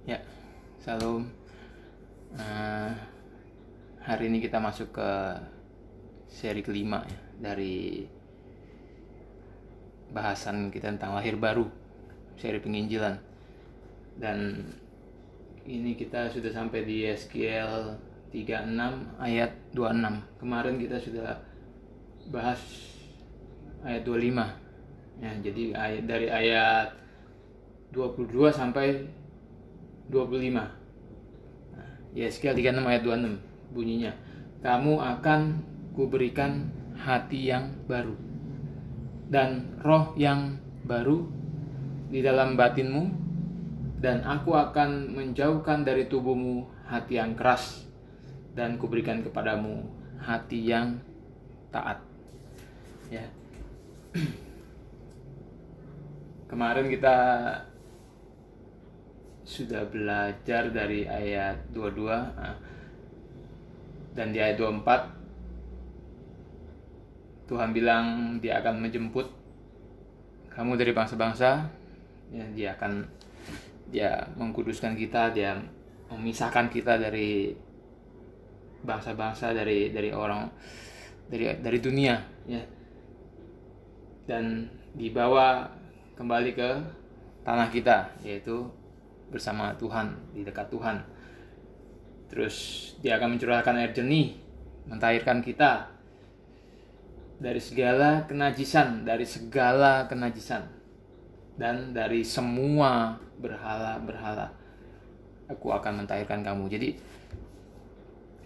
Ya, Salam. Eh, Hari ini kita masuk ke seri kelima ya, dari bahasan kita tentang lahir baru, seri penginjilan. Dan ini kita sudah sampai di Yeskiel 36 ayat 26. Kemarin kita sudah bahas ayat 25. Ya, jadi dari ayat 22 sampai 25. Yeskiel 36 ayat 26 bunyinya, kamu akan kuberikan hati yang baru dan roh yang baru di dalam batinmu, dan aku akan menjauhkan dari tubuhmu hati yang keras dan kuberikan kepadamu hati yang taat. Ya. Kemarin kita sudah belajar dari ayat 22, dan di ayat 24 Tuhan bilang dia akan menjemput kamu dari bangsa-bangsa, ya, dia mengkuduskan kita, dia memisahkan kita dari bangsa-bangsa, dari orang, dari dunia, ya, dan dibawa kembali ke tanah kita, yaitu bersama Tuhan, di dekat Tuhan. Terus dia akan mencurahkan air jernih, mentahirkan kita dari segala kenajisan, dan dari semua berhala. Aku akan mentahirkan kamu. Jadi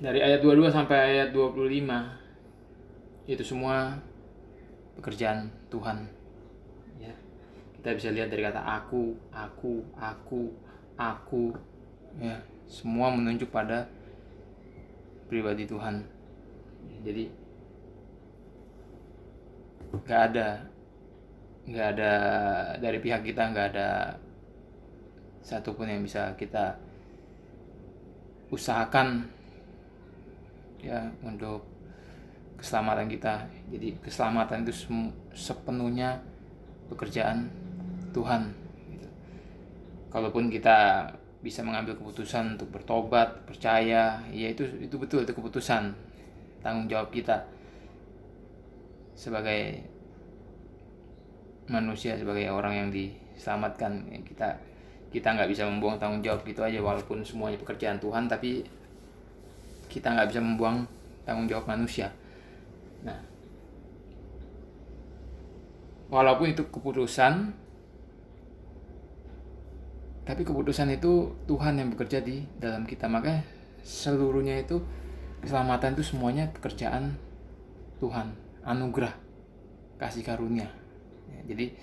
dari ayat 22 sampai ayat 25 itu semua pekerjaan Tuhan. Ya. Kita bisa lihat dari kata aku, ya, semua menunjuk pada pribadi Tuhan. Jadi nggak ada dari pihak kita, nggak ada satupun yang bisa kita usahakan, ya, untuk keselamatan kita. Jadi keselamatan itu sepenuhnya pekerjaan Tuhan. Kalaupun kita bisa mengambil keputusan untuk bertobat, percaya, ya itu betul, itu keputusan, tanggung jawab kita sebagai manusia, sebagai orang yang diselamatkan. Kita nggak bisa membuang tanggung jawab gitu aja, walaupun semuanya pekerjaan Tuhan, tapi kita nggak bisa membuang tanggung jawab manusia. Nah, walaupun itu keputusan, tapi keputusan itu Tuhan yang bekerja di dalam kita. Maka seluruhnya itu, keselamatan itu semuanya pekerjaan Tuhan, anugerah, kasih karunia. Ya, jadi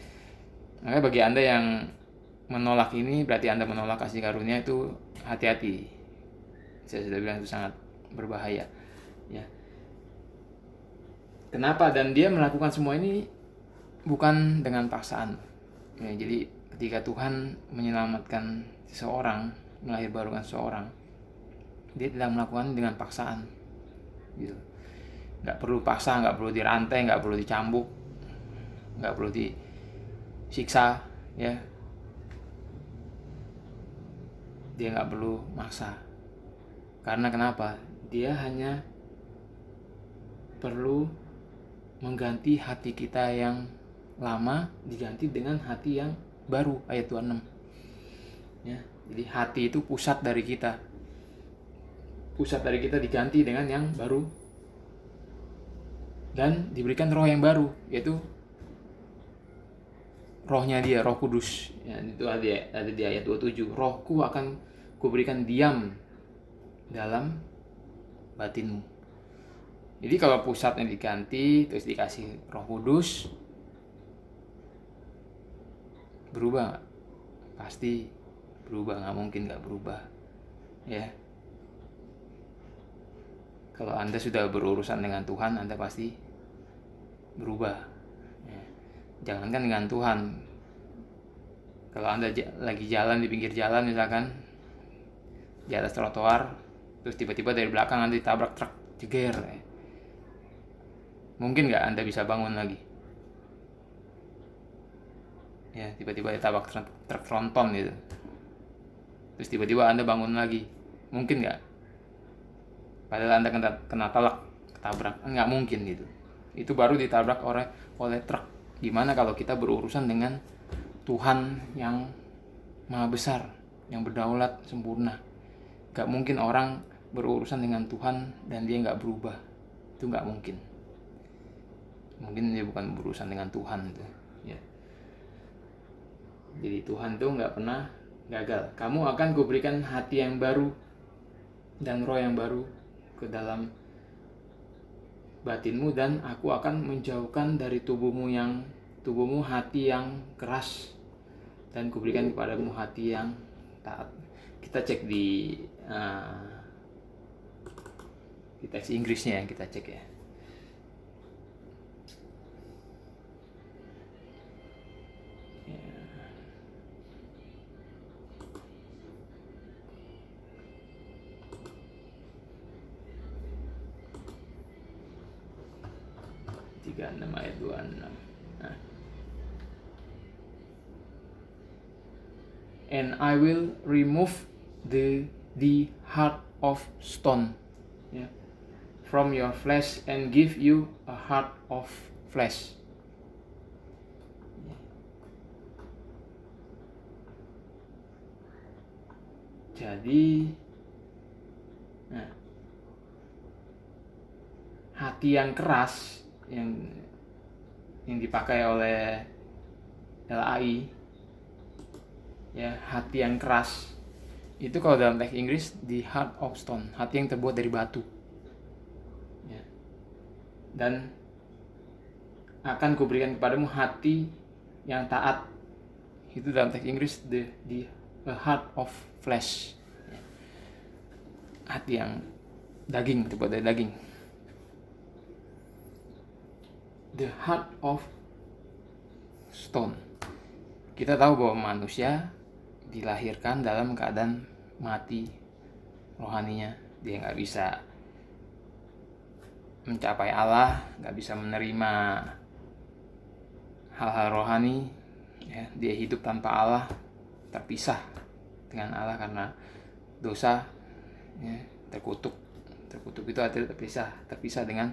makanya bagi Anda yang menolak ini, berarti Anda menolak kasih karunia. Itu hati-hati. Saya sudah bilang itu sangat berbahaya. Ya. Kenapa? Dan dia melakukan semua ini bukan dengan paksaan. Ya, jadi ketika Tuhan menyelamatkan seseorang, melahirbarukan seseorang, dia tidak melakukan dengan paksaan, gitu. Nggak perlu paksa, nggak perlu dirantai, nggak perlu dicambuk, nggak perlu disiksa, ya. Dia nggak perlu maksa. Karena kenapa? Dia hanya perlu mengganti hati kita yang lama, diganti dengan hati yang baru, ayat 26. Ya, jadi hati itu pusat dari kita. Pusat dari kita diganti dengan yang baru. Dan diberikan roh yang baru, yaitu rohnya dia, Roh Kudus. Ya, itu ada di ayat 27. Rohku akan kuberikan diam dalam batinmu. Jadi kalau pusatnya diganti, terus dikasih Roh Kudus, berubah nggak? Pasti berubah, nggak mungkin nggak berubah, ya. Kalau Anda sudah berurusan dengan Tuhan, Anda pasti berubah, ya. Jangankan dengan Tuhan, kalau Anda lagi jalan di pinggir jalan misalkan, di atas trotoar, terus tiba-tiba dari belakang Anda ditabrak truk, jeger, ya. Mungkin nggak Anda bisa bangun lagi? Ya, tiba-tiba ditabrak truk tronton gitu. terus tiba-tiba Anda bangun lagi, mungkin nggak? Padahal Anda kena ketabrak, nggak mungkin gitu. Itu baru ditabrak oleh truk. Gimana kalau kita berurusan dengan Tuhan yang maha besar, yang berdaulat sempurna? Nggak mungkin orang berurusan dengan Tuhan dan dia nggak berubah. Itu nggak mungkin. Mungkin dia bukan berurusan dengan Tuhan itu, ya. Jadi Tuhan tuh nggak pernah gagal. Kamu akan kuberikan hati yang baru dan roh yang baru ke dalam batinmu, dan aku akan menjauhkan dari tubuhmu hati yang keras, dan kuberikan kepadamu hati yang taat. Kita cek di teks Inggrisnya, yang kita cek ya. Ayat 26. Nah. And I will remove the heart of stone, yeah, from your flesh and give you a heart of flesh. Jadi hati yang keras yang dipakai oleh LAI, ya, hati yang keras itu kalau dalam teks Inggris the heart of stone, hati yang terbuat dari batu, ya. Dan akan kuberikan kepadamu hati yang taat, itu dalam teks Inggris the heart of flesh, ya. Hati yang daging, terbuat dari daging. The heart of stone. Kita tahu bahwa manusia dilahirkan dalam keadaan mati rohaninya. Dia nggak bisa mencapai Allah, nggak bisa menerima hal-hal rohani, ya. Dia hidup tanpa Allah, terpisah dengan Allah karena dosa, ya. Terkutuk itu artinya terpisah dengan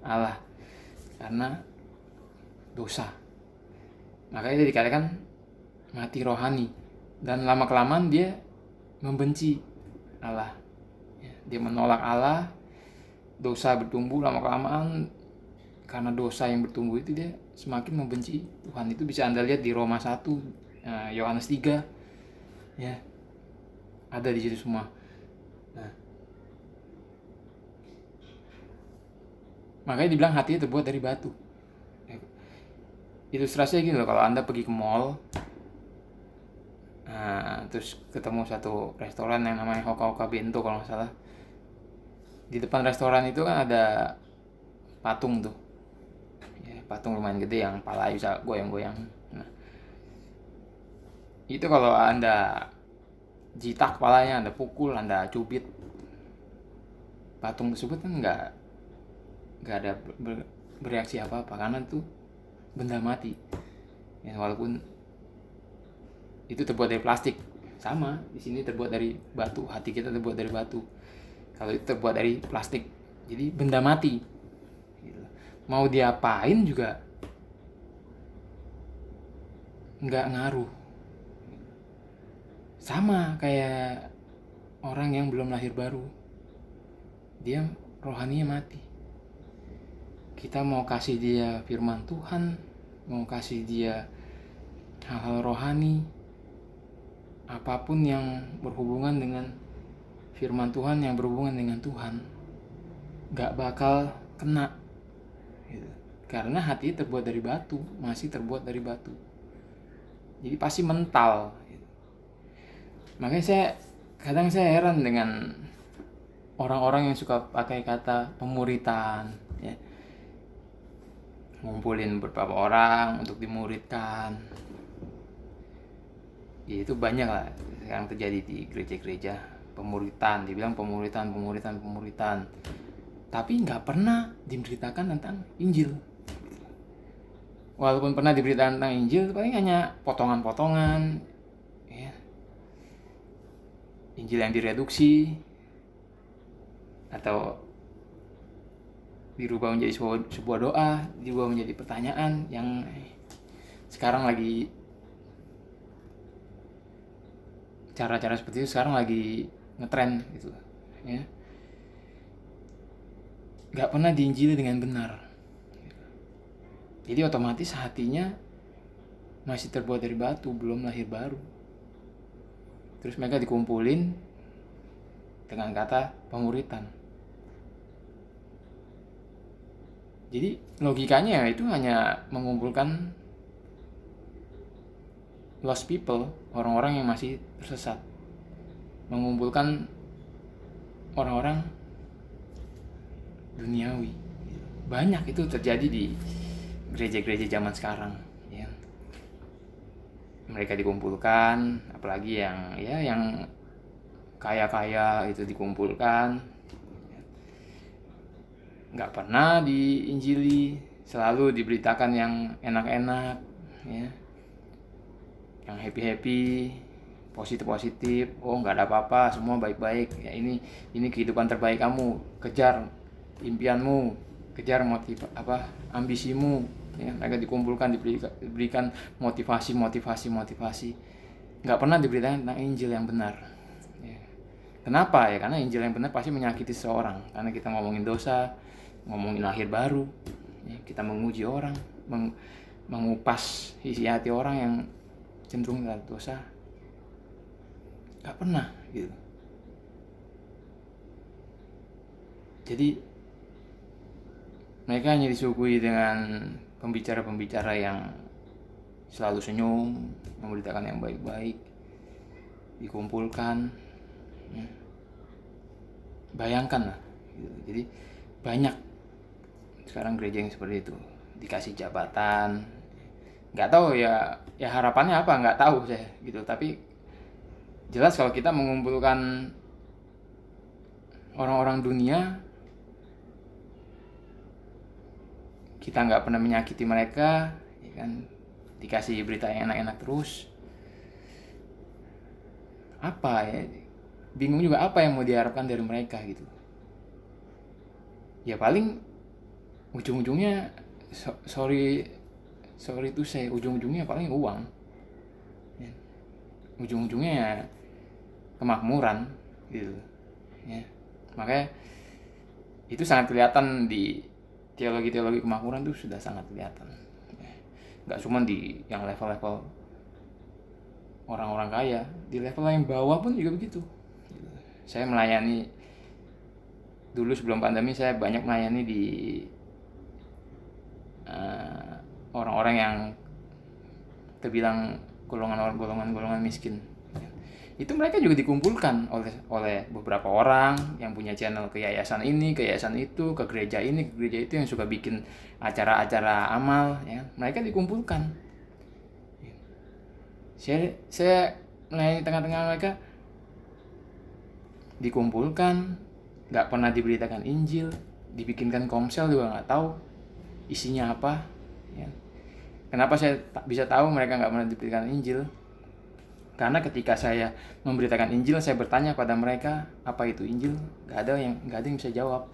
Allah karena dosa. Makanya dia dikatakan mati rohani, dan lama kelamaan dia membenci Allah, ya. Dia menolak Allah, dosa bertumbuh lama kelamaan. Karena dosa yang bertumbuh itu dia semakin membenci Tuhan. Itu bisa Anda lihat di Roma 1, Yohanes 3, ya, ada di situ semua. Nah, makanya dibilang hatinya terbuat dari batu. Ilustrasinya gini loh, kalau Anda pergi ke mall, terus ketemu satu restoran yang namanya Hoka Bento kalau nggak salah. Di depan restoran itu kan ada patung tuh, ya, patung lumayan gede yang palanya bisa goyang-goyang. Nah, itu kalau Anda jitak kepalanya, Anda pukul, Anda cubit, patung tersebut kan nggak ada bereaksi apa-apa karena itu benda mati, ya. Walaupun itu terbuat dari plastik, sama di sini terbuat dari batu, hati kita terbuat dari batu. Kalau itu terbuat dari plastik, jadi benda mati, gitu. Mau diapain juga nggak ngaruh. Sama kayak orang yang belum lahir baru, dia rohaninya mati. Kita mau kasih dia firman Tuhan, mau kasih dia hal-hal rohani, apapun yang berhubungan dengan firman Tuhan, yang berhubungan dengan Tuhan, gak bakal kena, gitu. Karena hati terbuat dari batu, masih terbuat dari batu. Jadi pasti mental, gitu. Makanya kadang saya heran dengan orang-orang yang suka pakai kata pemuritan, ya. Ngumpulin beberapa orang untuk dimuridkan. Ya, itu banyak lah yang terjadi di gereja-gereja, pemuritan, dibilang pemuritan. Tapi nggak pernah diberitakan tentang Injil. Walaupun pernah diberitakan tentang Injil, paling hanya potongan-potongan, ya. Injil yang direduksi atau dirubah menjadi sebuah doa, dirubah menjadi pertanyaan yang sekarang lagi, cara-cara seperti itu sekarang lagi ngetren gitu ya. Nggak pernah diinjili dengan benar, jadi otomatis hatinya masih terbuat dari batu, belum lahir baru. Terus mereka dikumpulin dengan kata pemuritan. Jadi logikanya itu hanya mengumpulkan lost people, orang-orang yang masih tersesat, mengumpulkan orang-orang duniawi. Banyak itu terjadi di gereja-gereja zaman sekarang ya. Mereka dikumpulkan, apalagi yang kaya-kaya itu dikumpulkan, nggak pernah diinjili, selalu diberitakan yang enak-enak ya, yang happy-happy, positif-positif. Oh, nggak ada apa-apa, semua baik-baik ya, ini kehidupan terbaik kamu, kejar impianmu, kejar ambisimu ya. Mereka dikumpulkan, diberikan motivasi. Nggak pernah diberitakan tentang Injil yang benar ya. Kenapa ya? Karena Injil yang benar pasti menyakiti seseorang, karena kita ngomongin dosa, ngomongin lahir baru ya. Kita menguji orang, mengupas isi hati orang yang cenderung terhadap dosa. Nggak pernah gitu. Jadi mereka hanya disuguhi dengan pembicara-pembicara yang selalu senyum, memberitakan yang baik-baik, dikumpulkan ya. Bayangkan lah gitu. Jadi banyak sekarang gereja yang seperti itu, dikasih jabatan, nggak tahu ya harapannya apa, nggak tahu saya gitu. Tapi jelas kalau kita mengumpulkan orang-orang dunia, kita nggak pernah menyakiti mereka ya kan, dikasih berita yang enak-enak terus, apa ya, bingung juga apa yang mau diharapkan dari mereka gitu ya. Paling ujung-ujungnya sorry itu saya, ujung-ujungnya paling uang ya. Ujung-ujungnya ya kemakmuran gitu ya. Makanya itu sangat kelihatan di teologi kemakmuran, itu sudah sangat kelihatan ya. Nggak cuma di yang level-level orang-orang kaya, di level yang bawah pun juga begitu. Saya melayani dulu sebelum pandemi, saya banyak melayani di orang-orang yang terbilang golongan miskin. Itu mereka juga dikumpulkan oleh beberapa orang yang punya channel ke yayasan ini, ke yayasan itu, ke gereja ini, ke gereja itu, yang suka bikin acara-acara amal ya. Mereka dikumpulkan. Saya melayani tengah-tengah mereka, dikumpulkan, nggak pernah diberitakan Injil, dibikinkan komsel juga nggak tahu isinya apa ya. Kenapa saya bisa tahu mereka nggak pernah diberitakan Injil? Karena ketika saya memberitakan Injil, saya bertanya pada mereka, apa itu Injil? Nggak ada yang bisa jawab.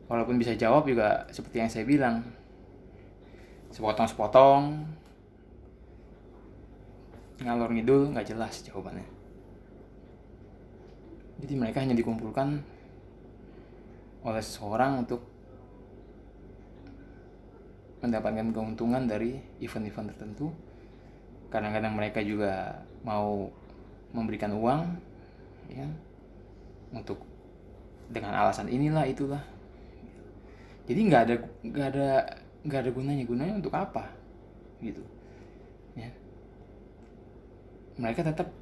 Walaupun bisa jawab juga seperti yang saya bilang, sepotong-sepotong, ngalor ngidul, nggak jelas jawabannya. Jadi mereka hanya dikumpulkan oleh seseorang untuk mendapatkan keuntungan dari event-event tertentu. Kadang-kadang mereka juga mau memberikan uang ya, untuk dengan alasan inilah itulah. Jadi nggak ada gunanya untuk apa gitu ya. Mereka tetap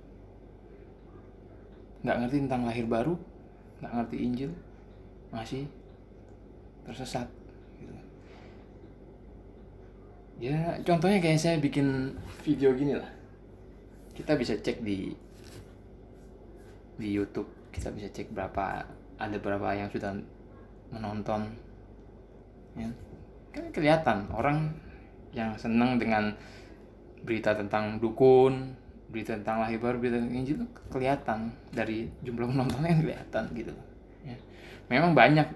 nggak ngerti tentang lahir baru, nggak ngerti Injil, masih tersesat gitu. Ya contohnya kayak saya bikin video gini lah, kita bisa cek di YouTube, kita bisa cek ada berapa yang sudah menonton ya. Kan kelihatan orang yang senang dengan berita tentang dukun, berita tentang lahir baru, berita tentang Injil tuh kelihatan dari jumlah penontonnya kan kelihatan gitu ya. Memang banyak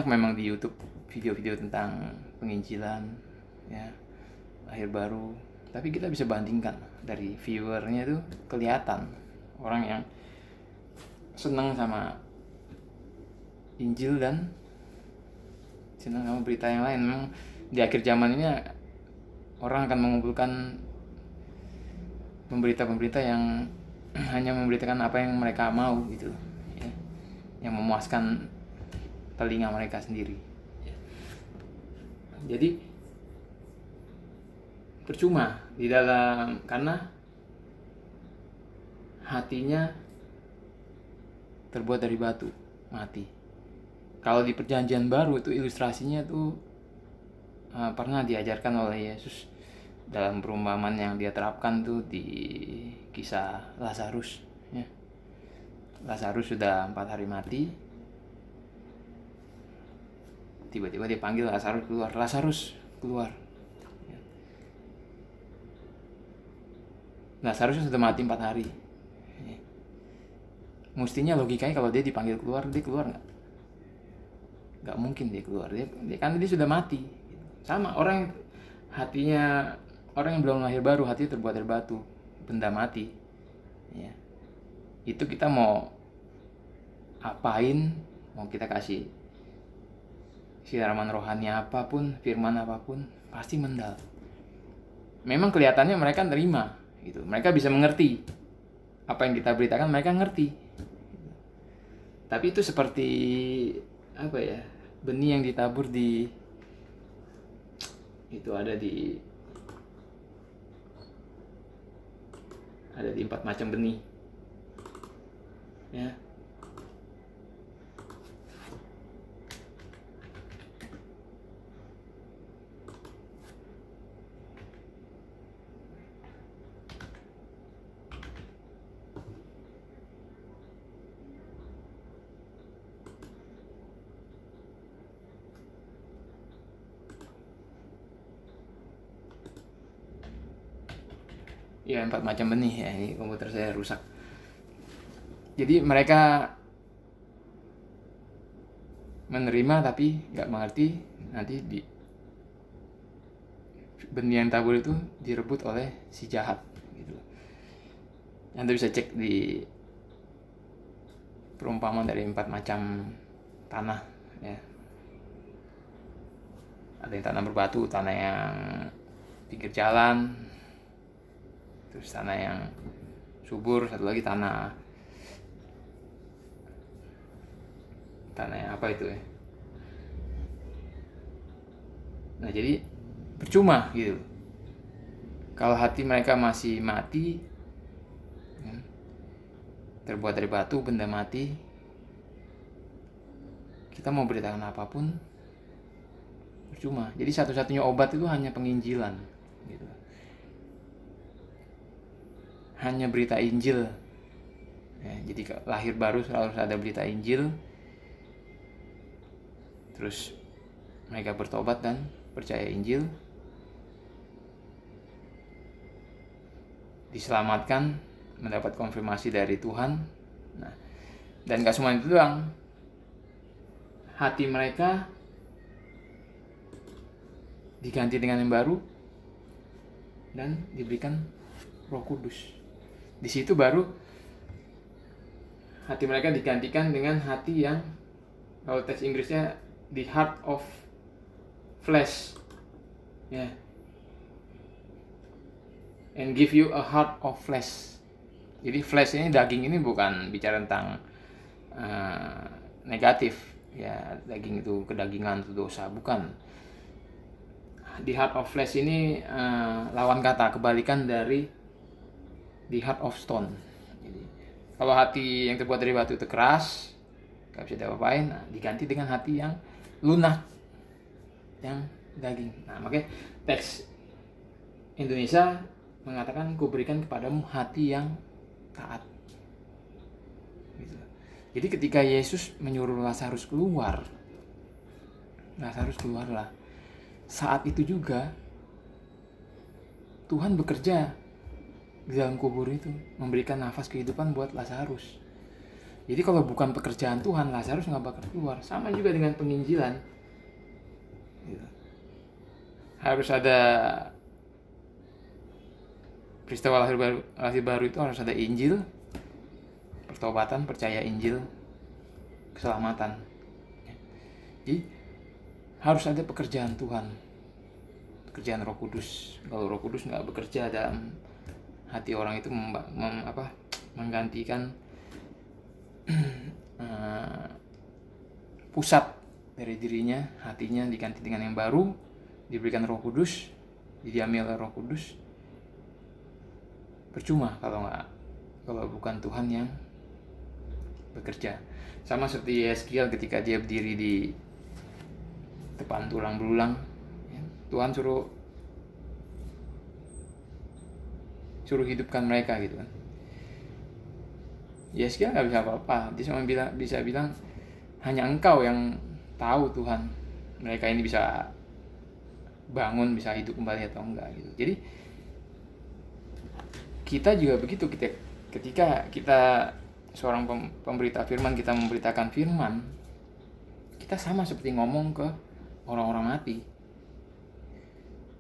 memang di YouTube video-video tentang penginjilan ya, lahir baru, tapi kita bisa bandingkan dari viewernya tuh kelihatan orang yang senang sama Injil dan senang sama berita yang lain. Memang di akhir zaman ini orang akan mengumpulkan pemberita-pemberita yang hanya memberitakan apa yang mereka mau gitu ya, yang memuaskan telinga mereka sendiri ya. Jadi percuma di dalam, karena hatinya terbuat dari batu, mati. Kalau di Perjanjian Baru itu ilustrasinya tuh pernah diajarkan oleh Yesus dalam perumpamaan yang dia terapkan tuh di kisah Lazarus ya. Lazarus sudah 4 hari mati, tiba-tiba dia panggil Lazarus keluar, Lazarus keluar ya. Lazarus sudah mati 4 hari ya. Mestinya logikanya kalau dia dipanggil keluar, dia keluar nggak mungkin dia keluar, dia kan dia sudah mati. Sama orang hatinya, orang yang belum lahir baru, hati terbuat dari batu, benda mati ya. Itu kita mau apain, mau kita kasih siraman rohani apapun, firman apapun, pasti mendal. Memang kelihatannya mereka terima gitu, mereka bisa mengerti apa yang kita beritakan, mereka ngerti. Tapi itu seperti apa ya, benih yang ditabur di, itu ada di 4 macam benih ya. Ya 4 macam benih ya, ini komputer saya rusak. Jadi mereka menerima tapi nggak mengerti, nanti di benih yang tabur itu direbut oleh si jahat gitu. Anda bisa cek di perumpamaan dari 4 macam tanah ya. Ada yang tanah berbatu, tanah yang pinggir jalan, terus tanah yang subur, satu lagi tanah yang apa itu ya. Nah jadi percuma gitu kalau hati mereka masih mati, terbuat dari batu, benda mati. Kita mau beritakan apapun percuma. Jadi satu-satunya obat itu hanya penginjilan gitu. Hanya berita Injil ya, jadi lahir baru harus ada berita Injil, terus mereka bertobat dan percaya Injil, diselamatkan, mendapat konfirmasi dari Tuhan. Nah, dan gak cuma itu doang, hati mereka diganti dengan yang baru dan diberikan Roh Kudus. Di situ baru hati mereka digantikan dengan hati yang, kalau teks Inggrisnya, the heart of flesh ya, and give you a heart of flesh. Jadi flesh ini, daging ini bukan bicara tentang negatif ya, daging itu kedagingan, itu dosa, bukan. The heart of flesh ini lawan kata, kebalikan dari the heart of stone. Jadi, kalau hati yang terbuat dari batu itu keras, gak bisa diapa-apain, nah, diganti dengan hati yang lunak, yang daging. Nah, makanya teks Indonesia mengatakan, ku berikan kepadamu hati yang taat. Gitu. Jadi ketika Yesus menyuruh Lazarus keluarlah. Saat itu juga Tuhan bekerja di dalam kubur itu, memberikan nafas kehidupan buat Lazarus. Jadi kalau bukan pekerjaan Tuhan, Lazarus nggak bakal keluar. Sama juga dengan penginjilan. Gitu. Harus ada peristiwa lahir baru itu, harus ada Injil, pertobatan, percaya Injil, keselamatan. Jadi harus ada pekerjaan Tuhan, pekerjaan Roh Kudus. Kalau Roh Kudus nggak bekerja dalam hati orang itu, menggantikan pusat dari dirinya, hatinya diganti dengan yang baru, diberikan Roh Kudus, didiami oleh Roh Kudus. Percuma kalau bukan Tuhan yang bekerja. Sama seperti Yeskiel ketika dia berdiri di depan tulang belulang, ya, Tuhan suruh hidupkan mereka gitu kan. Yeskiel nggak bisa apa-apa, dia cuma bisa bilang hanya Engkau yang tahu Tuhan, mereka ini bisa bangun, bisa hidup kembali atau enggak gitu. Jadi kita juga begitu, ketika kita seorang pemberita firman, kita memberitakan firman, kita sama seperti ngomong ke orang-orang mati.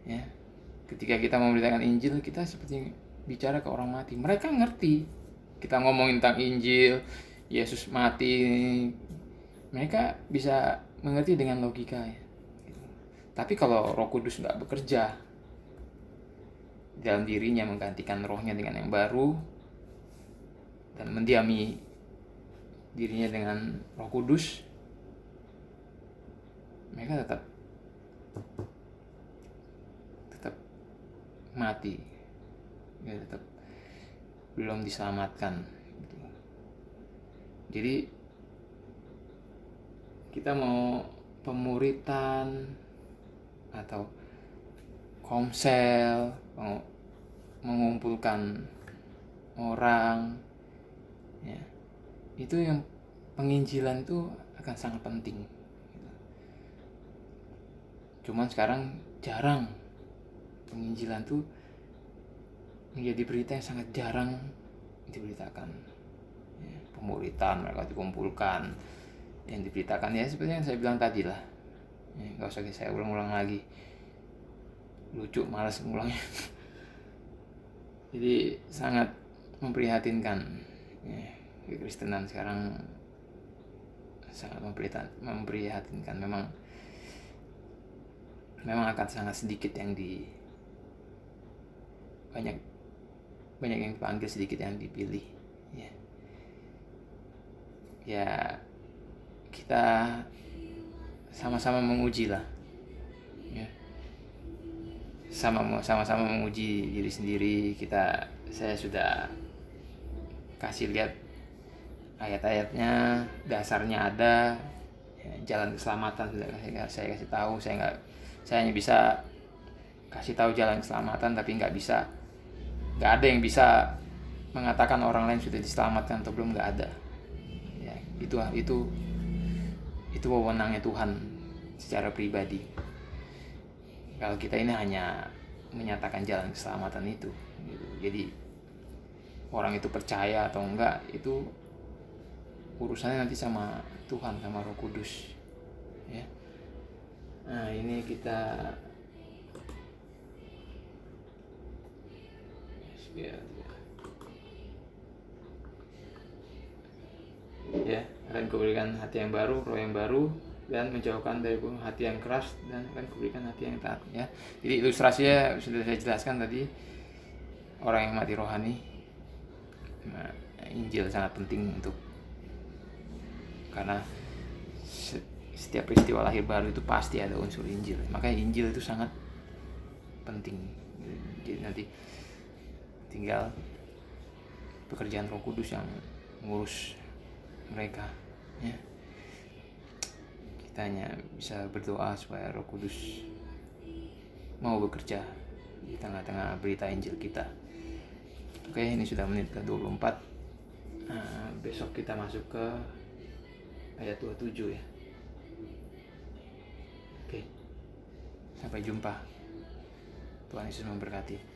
Ya, ketika kita memberitakan Injil, kita seperti bicara ke orang mati. Mereka ngerti kita ngomongin tentang Injil, Yesus mati, mereka bisa mengerti dengan logika ya. Tapi kalau Roh Kudus nggak bekerja dalam dirinya, menggantikan rohnya dengan yang baru dan mendiami dirinya dengan Roh Kudus, mereka tetap mati, ya, tetap belum diselamatkan gitu. Jadi kita mau pemuritan atau komsel, mengumpulkan orang, ya, itu yang penginjilan itu akan sangat penting. Cuman sekarang jarang penginjilan tuh menjadi berita yang sangat jarang diberitakan. Ya, pemuritan mereka dikumpulkan, yang diberitakan ya seperti yang saya bilang tadi lah. Ya, nggak usah saya ulang-ulang lagi, lucu, malas ngulangnya. Jadi sangat memprihatinkan ya, kekristenan sekarang sangat memprihatinkan. Memang akan sangat sedikit yang banyak yang dipanggil, sedikit yang dipilih ya. Ya kita sama-sama menguji lah ya. Sama-sama menguji diri sendiri. Saya sudah kasih lihat ayat-ayatnya, dasarnya ada ya, jalan keselamatan sudah saya kasih tahu. Saya hanya bisa kasih tahu jalan keselamatan, tapi nggak ada yang bisa mengatakan orang lain sudah diselamatkan atau belum, nggak ada ya. Itu wewenangnya Tuhan secara pribadi. Kalau kita ini hanya menyatakan jalan keselamatan itu gitu. Jadi orang itu percaya atau enggak, itu urusannya nanti sama Tuhan, sama Roh Kudus ya. Nah ini kita ya, akan kuberikan hati yang baru, roh yang baru, dan menjauhkan dari hati yang keras, dan akan kuberikan hati yang taat ya. Jadi ilustrasinya sudah saya jelaskan tadi, orang yang mati rohani. Nah, Injil sangat penting karena setiap peristiwa lahir baru itu pasti ada unsur Injil. Makanya Injil itu sangat penting. Jadi nanti tinggal pekerjaan Roh Kudus yang mengurus mereka ya. Kita hanya bisa berdoa supaya Roh Kudus mau bekerja di tengah-tengah berita Injil kita. Oke, ini sudah menit ke-24. Besok kita masuk ke ayat 27 ya. Oke, sampai jumpa. Tuhan Yesus memberkati.